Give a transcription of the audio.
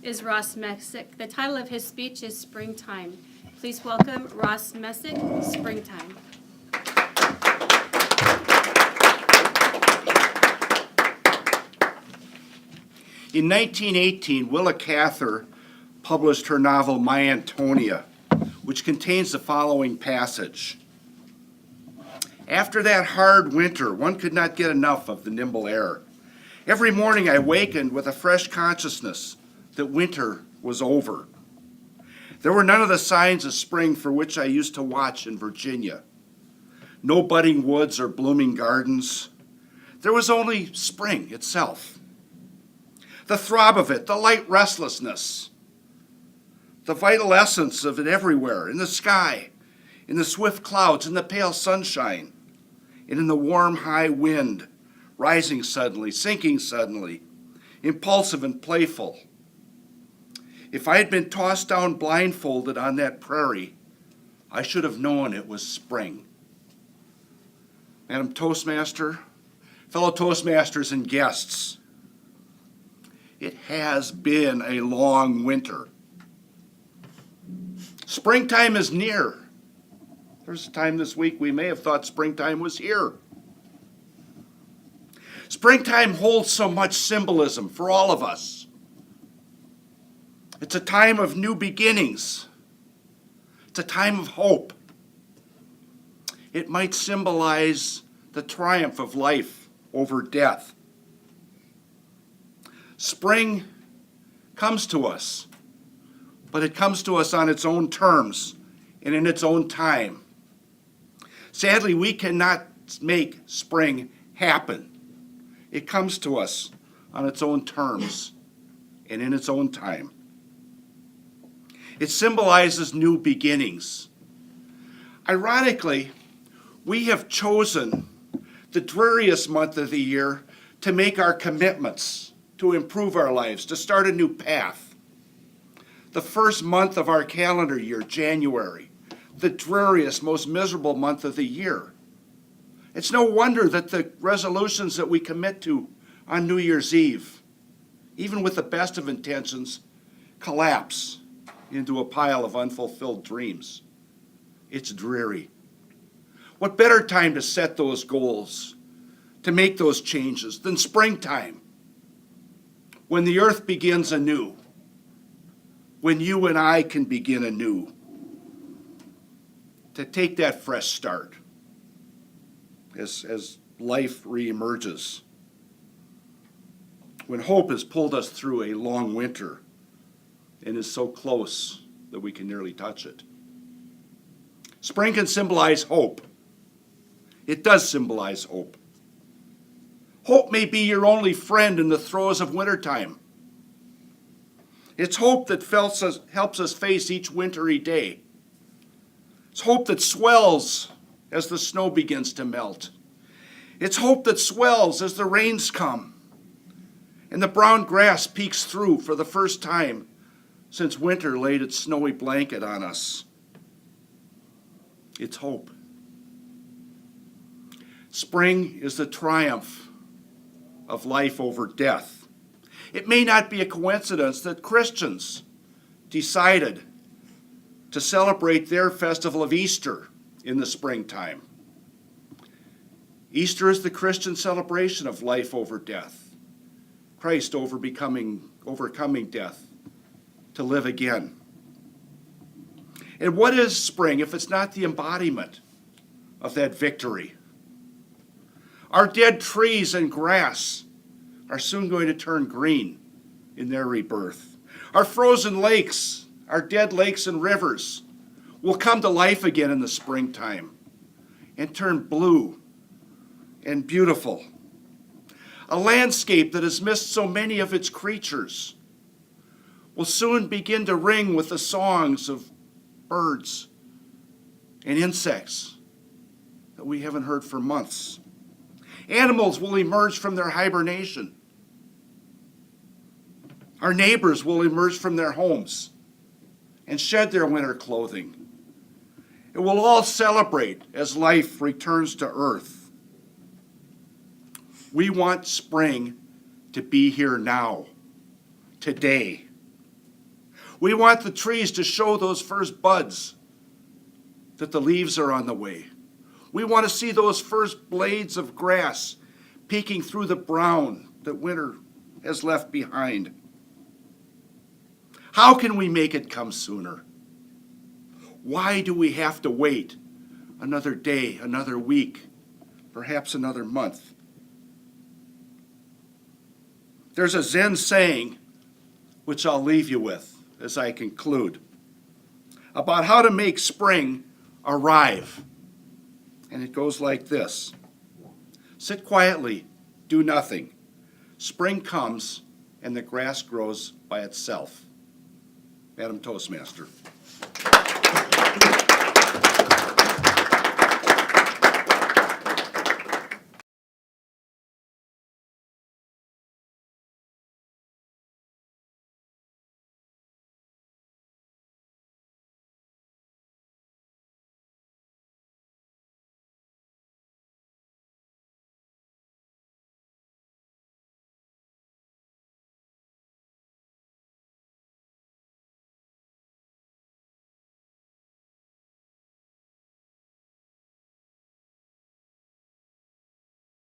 is Ross Messick. The title of his speech is Springtime. Please welcome Ross Messick, Springtime. In 1918, Willa Cather published her novel My Antonia, which contains the following passage. After that hard winter, one could not get enough of the nimble air. Every morning I wakened with a fresh consciousness that winter was over. There were none of the signs of spring for which I used to watch in Virginia. No budding woods or blooming gardens. There was only spring itself. The throb of it, the light restlessness, the vital essence of it everywhere, in the sky, in the swift clouds, in the pale sunshine, and in the warm high wind, rising suddenly, sinking suddenly, impulsive and playful. If I had been tossed down blindfolded on that prairie, I should have known it was spring. Madam Toastmaster, fellow Toastmasters and guests, it has been a long winter. Springtime is near. There's a time this week we may have thought springtime was here. Springtime holds so much symbolism for all of us. It's a time of new beginnings. It's a time of hope. It might symbolize the triumph of life over death. Spring comes to us, but it comes to us on its own terms and in its own time. Sadly, we cannot make spring happen. It comes to us on its own terms and in its own time. It symbolizes new beginnings. Ironically, we have chosen the dreariest month of the year to make our commitments, to improve our lives, to start a new path. The first month of our calendar year, January, the dreariest, most miserable month of the year. It's no wonder that the resolutions that we commit to on New Year's Eve, even with the best of intentions, collapse into a pile of unfulfilled dreams. It's dreary. What better time to set those goals, to make those changes, than springtime, when the earth begins anew, when you and I can begin anew, to take that fresh start as life reemerges, when hope has pulled us through a long winter and is so close that we can nearly touch it. Spring can symbolize hope. It does symbolize hope. Hope may be your only friend in the throes of wintertime. It's hope that helps us face each wintry day. It's hope that swells as the snow begins to melt. It's hope that swells as the rains come and the brown grass peeks through for the first time since winter laid its snowy blanket on us. It's hope. Spring is the triumph of life over death. It may not be a coincidence that Christians decided to celebrate their festival of Easter in the springtime. Easter is the Christian celebration of life over death. Christ overcoming death to live again. And what is spring if it's not the embodiment of that victory? Our dead trees and grass are soon going to turn green in their rebirth. Our frozen lakes, our dead lakes and rivers will come to life again in the springtime and turn blue and beautiful. A landscape that has missed so many of its creatures will soon begin to ring with the songs of birds and insects that we haven't heard for months. Animals will emerge from their hibernation. Our neighbors will emerge from their homes and shed their winter clothing. It will all celebrate as life returns to earth. We want spring to be here now, today. We want the trees to show those first buds, that the leaves are on the way. We want to see those first blades of grass peeking through the brown that winter has left behind. How can we make it come sooner? Why do we have to wait another day, another week, perhaps another month? There's a Zen saying, which I'll leave you with as I conclude, about how to make spring arrive. And it goes like this: sit quietly, do nothing. Spring comes and the grass grows by itself. Madam Toastmaster.